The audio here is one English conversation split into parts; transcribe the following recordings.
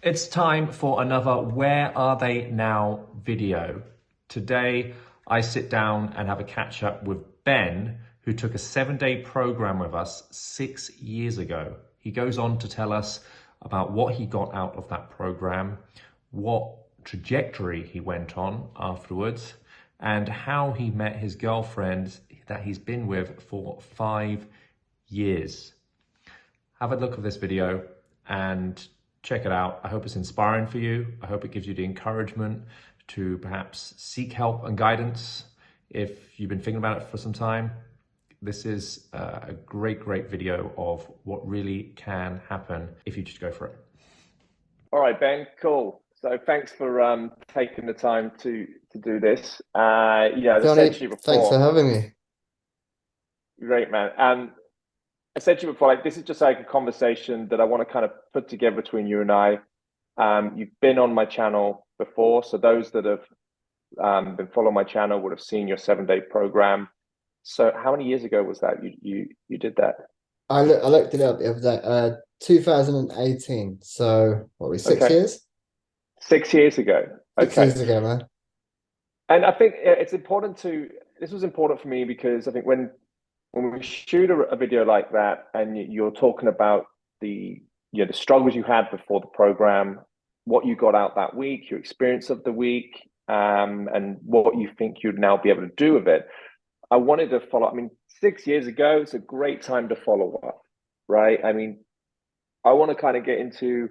It's time for another Where Are They Now video. Today, I sit down and have a catch up with Ben, who took a 7-day program with us 6 years ago. He goes on to tell us about what he got out of that program, what trajectory he went on afterwards, and how he met his girlfriend that he's been with for 5 years. Have a look at this video and check it out. I hope it's inspiring for you. I hope it gives you the encouragement to perhaps seek help and guidance if you've been thinking about it for some time. This is a great video of what really can happen if you just go for it. All right, Ben, cool. So thanks for taking the time to do this. As I said to Johnny, you thanks for before, having me. great man. I said to you before, like this is just like a conversation that I want to kind of put together between you and I. You've been on my channel before, so those that have been following my channel would have seen your 7-day program. So how many years ago was that you did that? I looked it up the other day. 2018. So what were we, 6 years? 6 years ago. Okay. 6 years ago, man. And I think it's important this was important for me because I think when we shoot a video like that and you're talking about the struggles you had before the program, what you got out that week, your experience of the week, and what you think you'd now be able to do with it. I wanted to follow. I mean, 6 years ago, it's a great time to follow up, right? I mean, I want to kind of get into,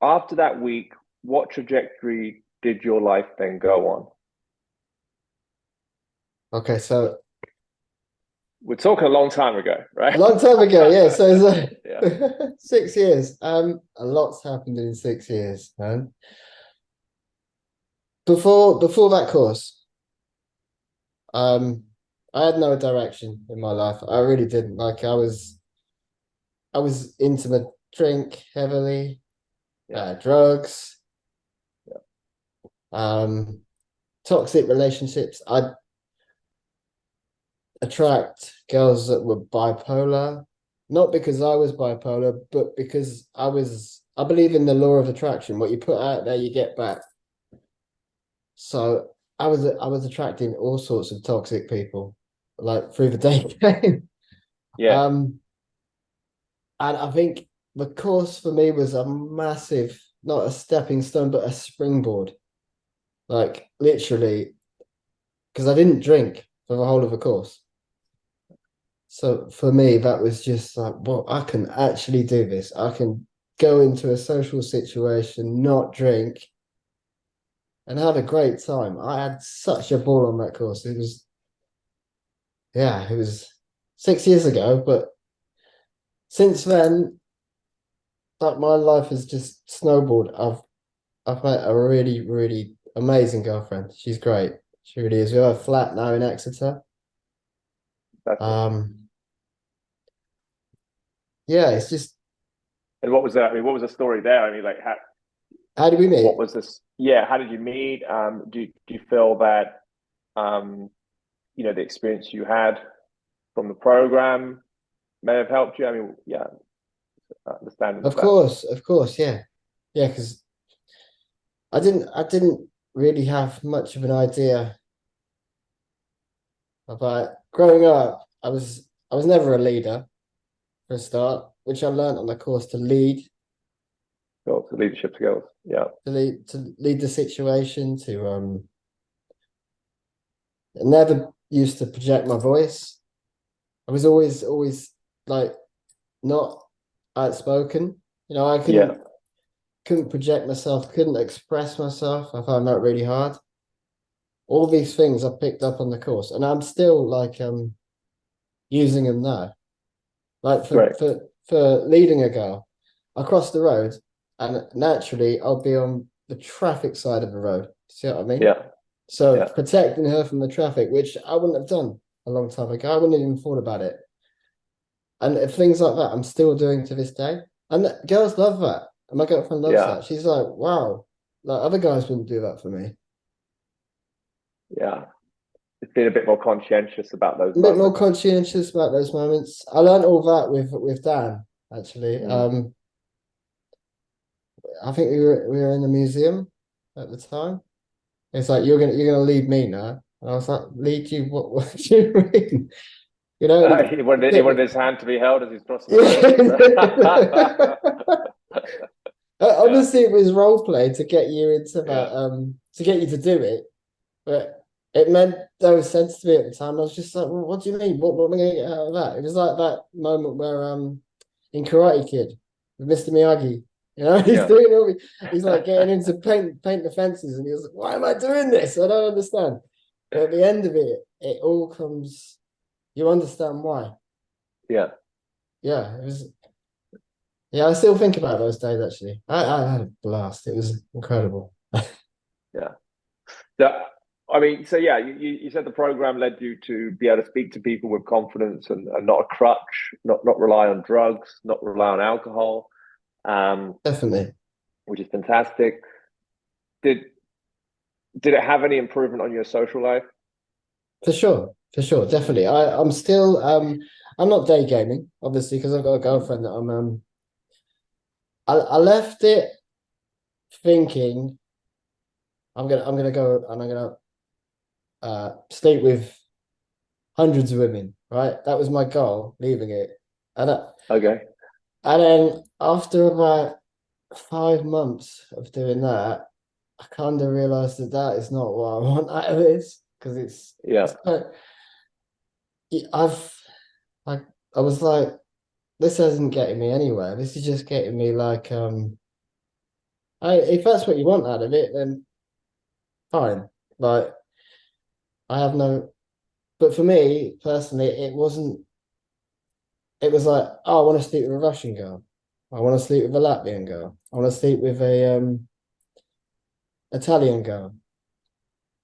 after that week, what trajectory did your life then go on? Okay, so we're talking a long time ago, right? a long time ago, yeah. So it's like yeah. 6 years. A lot's happened in 6 years, man. Before that course, I had no direction in my life. I really didn't. Like I was into the drink heavily, drugs, toxic relationships. I'd attract girls that were bipolar, not because I was bipolar, but because I believe in the law of attraction. What you put out there, you get back. So I was attracting all sorts of toxic people, like through the day game. Yeah. And I think the course for me was a massive, not a stepping stone, but a springboard. Like literally, because I didn't drink for the whole of the course. So for me, that was just like, well, I can actually do this. I can go into a social situation, not drink, and had a great time. I had such a ball on that course. It was 6 years ago, but since then, like my life has just snowballed. I've met a really amazing girlfriend. She's great. She really is. We have a flat now in Exeter. Yeah, it's just. And what was that? I mean, what was the story there? I mean, like How did we meet? What was this? Yeah, how did you meet? Do you feel that the experience you had from the program may have helped you? I mean, yeah, understanding. Of course, yeah, because I didn't really have much of an idea about growing up. I was never a leader for a start, which I learned on the course to lead. So leadership skills, yeah. To lead the situation. I never used to project my voice. I was always like not outspoken. I couldn't project myself, couldn't express myself. I found that really hard. All these things I picked up on the course, and I'm still like using them now. Like for leading a girl across the road, and naturally I'll be on the traffic side of the road. See what I mean? Yeah. So protecting her from the traffic, which I wouldn't have done a long time ago. I wouldn't have even thought about it. And things like that, I'm still doing to this day. And girls love that. And my girlfriend loves that. She's like, wow, like other guys wouldn't do that for me. Yeah. It's been a bit more conscientious about those moments. A bit more conscientious about those moments. I learned all that with Dan, actually. I think we were in the museum at the time. It's like you're gonna lead me now. And I was like, lead you? What do you mean? You know, he wanted his hand to be held as he's crossing the road. Yeah, obviously it was role play to get you into that, yeah, to get you to do it, but it meant no sense to me at the time. I was just like, well, what do you mean? What am I gonna get out of that? It was like that moment where in Karate Kid with Mr. Miyagi, you know, he's yeah. doing he's like getting into paint the fences, and he was like, why am I doing this? I don't understand. But at the end of it, it all comes. You understand why. Yeah. Yeah, it was. Yeah, I still think about those days. Actually, I had a blast. It was incredible. Yeah. So, I mean, so yeah, you said the program led you to be able to speak to people with confidence and not a crutch, not rely on drugs, not rely on alcohol, Definitely. which is fantastic. Did did it have any improvement on your social life? For sure, definitely. I'm still I'm not day gaming, obviously, because I've got a girlfriend that I left it thinking I'm gonna go and I'm gonna sleep with hundreds of women, right? That was my goal, leaving it. And Okay. and then after about 5 months of doing that, I kind of realized that that is not what I want out of this, because Yeah. it's quite, I've I I was like, this isn't getting me anywhere. This is just getting me like if that's what you want out of it, then fine. Like I have no, but for me personally, it wasn't. It was like, oh, I want to sleep with a Russian girl. I want to sleep with a Latvian girl. I want to sleep with a Italian girl.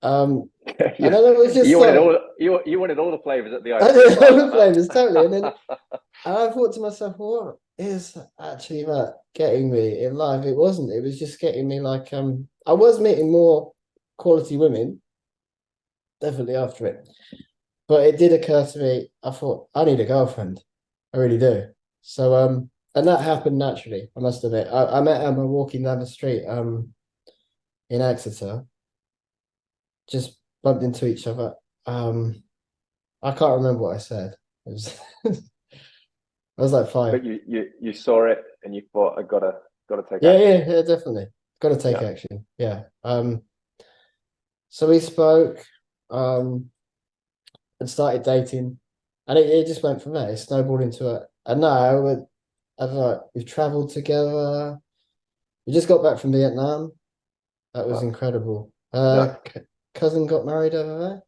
And you, then it was just you wanted like, all you wanted all the flavors at the I ice cream don't know parlor, the huh? flavors totally. And I thought to myself, what is actually that getting me in life? It wasn't. It was just getting me like I was meeting more quality women, definitely after it. But it did occur to me, I thought, I need a girlfriend. I really do. So and that happened naturally, I must admit. I met Emma walking down the street in Exeter, just bumped into each other. I can't remember what I said. It was I was like five. But you saw it and you thought, I gotta take Yeah, yeah, action. yeah, definitely. Got to take Yeah. action. Yeah. So we spoke, and started dating, and it just went from there. It snowballed into it. And now I don't know, we've traveled together. We just got back from Vietnam. That was Oh, incredible. nice. Cousin got married over there.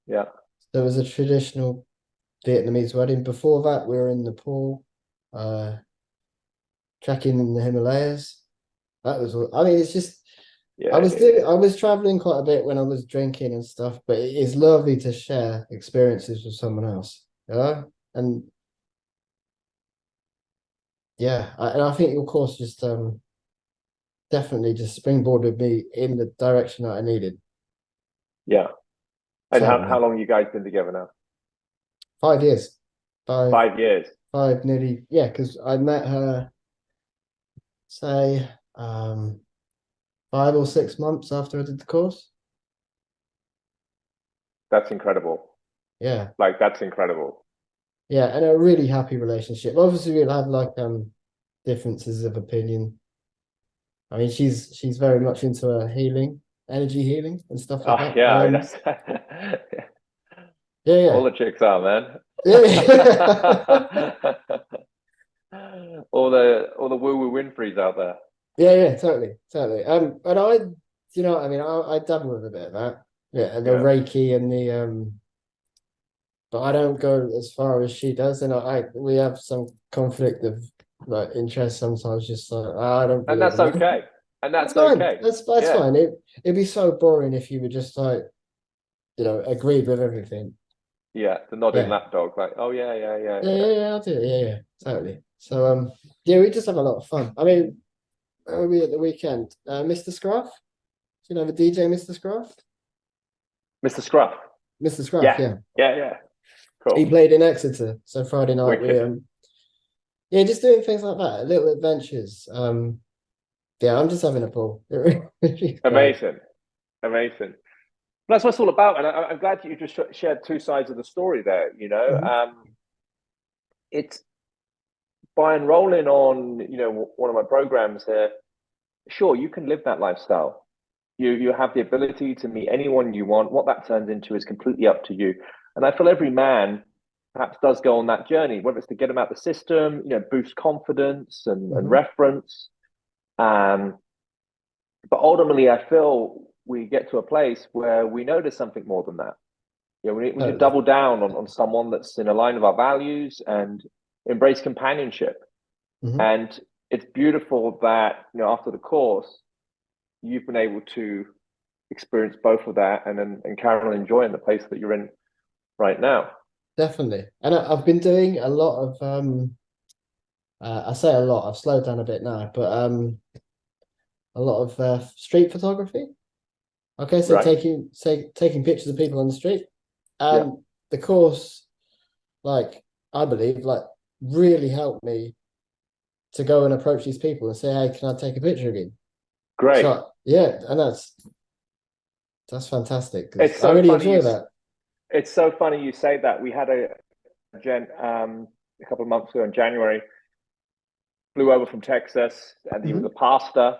Yeah. There was a traditional Vietnamese wedding. Before that, we were in Nepal, uh, trekking in the Himalayas. That was all. I mean, it's just Yeah. I was traveling quite a bit when I was drinking and stuff, but it is lovely to share experiences with someone else. Yeah. And yeah, and I think your course just definitely just springboarded me in the direction that I needed. Yeah. And how Totally. long you guys been together now? 5 years. Five, 5 years. five nearly, yeah, because I met her, say, 5 or 6 months after I did the course. That's incredible. Yeah. Like that's incredible. Yeah, and a really happy relationship. Obviously we'll have like differences of opinion. I mean, she's very much into healing, energy healing and stuff like Oh that. yeah, I mean, that's Yeah, all yeah. the chicks are, man. Yeah, all the woo woo Winfreys out there. yeah, yeah, totally, totally. And you know what I mean, I dabble with a bit of that. Yeah, and the Yeah. Reiki and the but I don't go as far as she does, and we have some conflict of like interest sometimes. Just like, I don't And believe that's in it. okay. And That's that's fine. okay. That's Yeah. fine. It'd be so boring if you were just like, you know, agreed with everything. Yeah. The nodding Yeah. lapdog, like, oh yeah, yeah, yeah, Yeah, yeah. yeah, yeah, I'll do it. Yeah, yeah, totally. So yeah, we just have a lot of fun. I mean, where were we at the weekend? Mr. Scruff? You know the DJ Mr. Scruff? Mr. Scruff. Mr. Scruff, Yeah. yeah. Yeah, yeah. He Cool. played in Exeter. So Friday night we Wicked. yeah, just doing things like that, little adventures. yeah, I'm just having a ball. It's great. Amazing, amazing. That's what it's all about, and I'm glad that you just shared two sides of the story there. Mhm. It's by enrolling on, one of my programs here. Sure, you can live that lifestyle. You have the ability to meet anyone you want. What that turns into is completely up to you. And I feel every man perhaps does go on that journey, whether it's to get them out the system, boost confidence and Mhm. reference. Um, but ultimately, I feel we get to a place where we know there's something more than that. We should Totally. double down on someone that's in a line of our values and embrace companionship. Mhm. And it's beautiful that, after the course, you've been able to experience both of that and carry on enjoying the place that you're in right now. Definitely. And I've been doing a lot of I say a lot, I've slowed down a bit now, but a lot of street photography. Okay, so Right? taking pictures of people on the street. Yeah. And the course, like, I believe, like, really helped me to go and approach these people and say, hey, can I take a picture of you? Great. So yeah, and that's fantastic because It's I so really funny enjoy that. it's so funny you say that. We had a gent a couple of months ago in January, flew over from Texas, and he was a Mhm. pastor,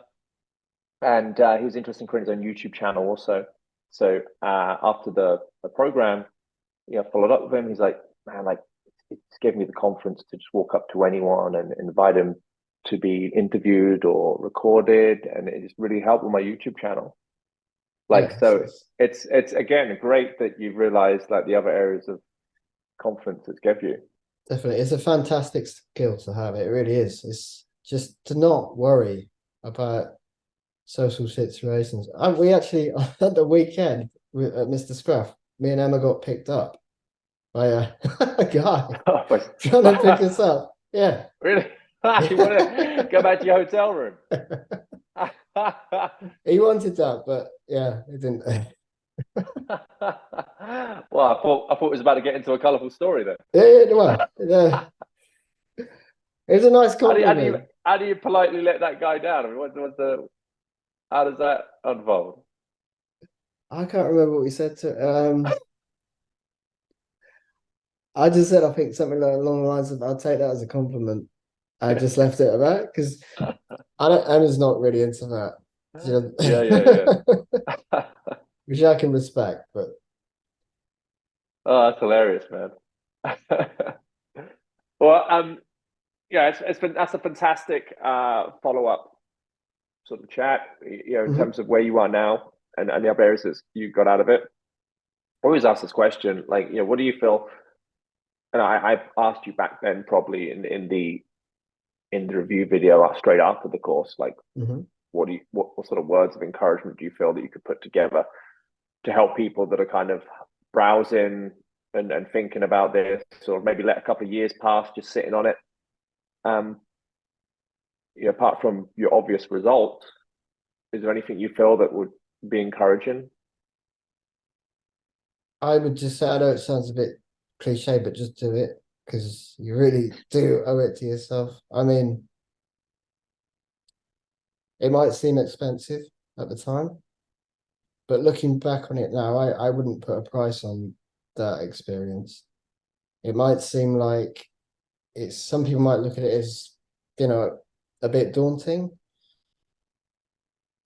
and he was interested in creating his own YouTube channel also. So after the program, followed up with him. He's like, man, like it's gave me the confidence to just walk up to anyone and invite him to be interviewed or recorded, and it just really helped with my YouTube channel. Like, Yeah, so it's again great that you've realized like the other areas of confidence it's given you. definitely. It's a fantastic skill to have. It really is. It's just to not worry about social situations. We actually at the weekend at Mr. Scruff, me and Emma got picked up by a guy trying to pick us up. Yeah. Really? You want to go back to your hotel room? He wanted that, but yeah, it didn't. Well, I thought it was about to get into a colourful story then. Yeah, well, yeah, it was a nice How do you how do you compliment. how do you politely let that guy down? I mean, what's the how does that unfold? I can't remember what we said to. I just said I think something along the lines of I'll take that as a compliment. I just left it at that because I don't. Anna's not really into that, you Yeah, yeah, know, yeah. which I can respect. But Oh, that's hilarious, man. Well, yeah, it's been that's a fantastic follow up sort of chat. In mhm. terms of where you are now and the other areas that you got out of it. I always ask this question, like, what do you feel? And I asked you back then, probably in the review video straight after the course, like, Mhm. what sort of words of encouragement do you feel that you could put together to help people that are kind of browsing and thinking about this, or maybe let a couple of years pass just sitting on it? Um, apart from your obvious result, is there anything you feel that would be encouraging? I would just say I know it sounds a bit cliche, but just do it because you really do owe it to yourself. I mean, it might seem expensive at the time, but looking back on it now, I wouldn't put a price on that experience. It might seem like it's some people might look at it as, you know, a bit daunting,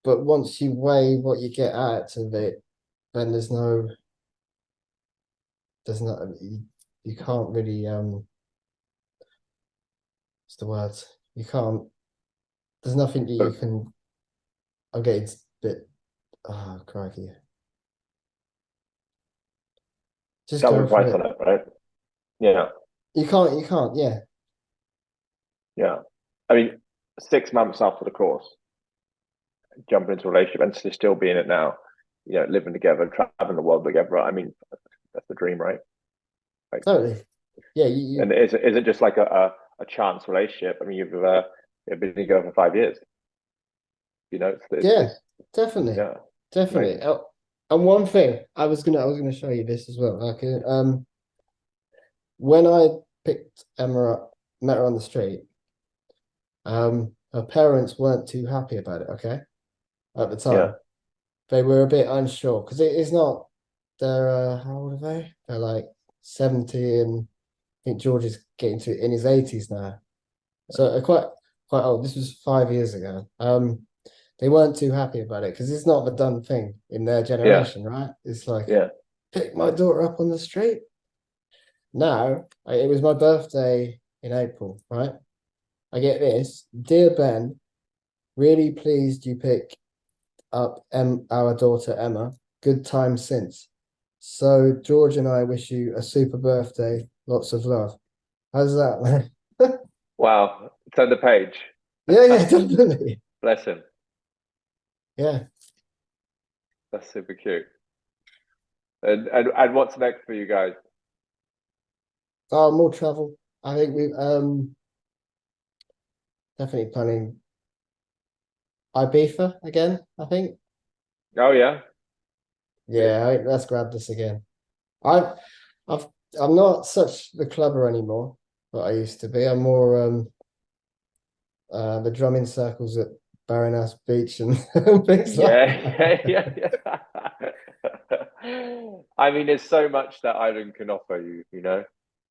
but once you weigh what you get out of it, then there's not you can't really what's the word? You can't there's nothing that you But can I'm getting a bit oh crikey. Just can't put go a for price it. on it, right? Yeah, You can't, yeah. yeah. I mean, 6 months after the course, jumping into a relationship and still be in it now, living together, traveling the world together. I mean, that's the dream, right? Like, Totally. Yeah, and is it just like a chance relationship? I mean, you've been together for 5 years. yeah, It's definitely. yeah, Definitely. amazing. Oh, and one thing I was gonna show you this as well. Like when I picked Emma up, met her on the street, her parents weren't too happy about it, okay? At the time. Yeah. They were a bit unsure because it is not, they're, how old are they? They're like 70, and I think George is getting to in his 80s now. So quite old. This was 5 years ago. They weren't too happy about it because it's not the done thing in their generation, right? It's like, pick my daughter up on the street. Now, it was my birthday in April, right? I get this. Dear Ben, really pleased you pick up our daughter Emma. Good time since. So George and I wish you a super birthday. Lots of love. How's that, man? Wow. Turn the page. Yeah, definitely. Bless him. Yeah. That's super cute. And what's next for you guys? Oh, more travel. I think we definitely planning Ibiza again, I think. Oh yeah. Yeah, let's grab this again. I've I'm not such the clubber anymore, but I used to be. I'm more the drumming circles at Baroness Beach and things like that. Yeah. I mean, there's so much that Ireland can offer you, you know,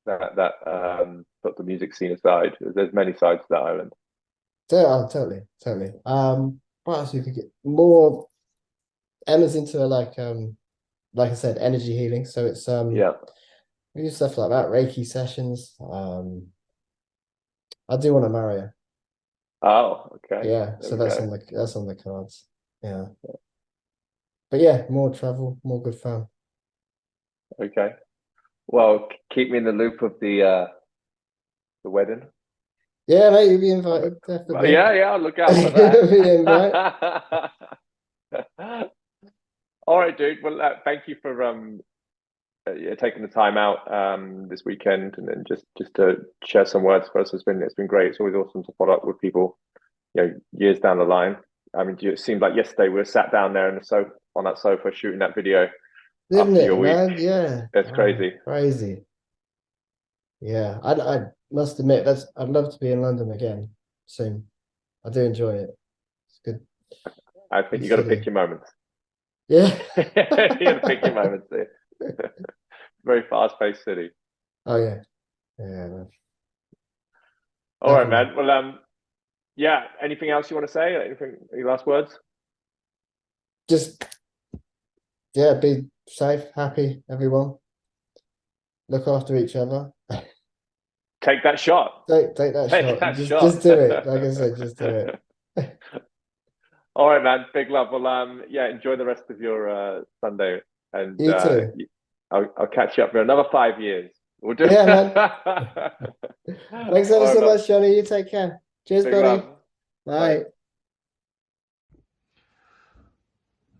put the music scene aside. There's many sides to that island. Totally. What else we could get? More Emma's into like I said, energy healing. So it's Yeah. we do stuff like that, Reiki sessions. I do want to marry her. Oh, okay. Yeah, There so we that's go. on the cards. Yeah. But yeah, more travel, more good fun. Okay. Well, keep me in the loop of the wedding. Yeah, mate, you'll be invited, Well, definitely. yeah, I'll look out for You'll be invited. that. All right, dude. Well, thank you for taking the time out this weekend and just to share some words for us. It's been great. It's always awesome to follow up with people, you know, years down the line. I mean, it seemed like yesterday we were sat down there on that sofa shooting that video Didn't after it, your week. man? Yeah. That's Oh, crazy. crazy. Yeah, I must admit I'd love to be in London again soon. I do enjoy it. It's good. I think Good you got to pick city. your moments. Yeah. You got to pick your moments there. Very fast-paced city. Oh yeah. Yeah, man. All right, Definitely. man. Well, yeah. Anything else you want to say? Any last words? Just yeah, be safe, happy, everyone. Look after each other. Take that shot. Take that Take shot. that Just shot. do it. Like I said, just do it. All right, man. Big love. Well, yeah. Enjoy the rest of your Sunday, and You too. I'll catch you up for another 5 years. We'll do. Yeah, man. Thanks ever All right, so man. much, Johnny. You take care. Cheers, Big love. buddy. Bye. Bye.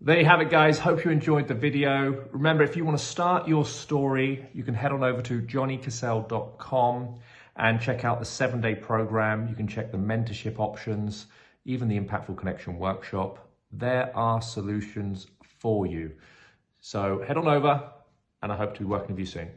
There you have it, guys. Hope you enjoyed the video. Remember, if you want to start your story, you can head on over to johnnycassell.com and check out the 7-day program. You can check the mentorship options, even the Impactful Connection workshop. There are solutions for you. So head on over, and I hope to be working with you soon.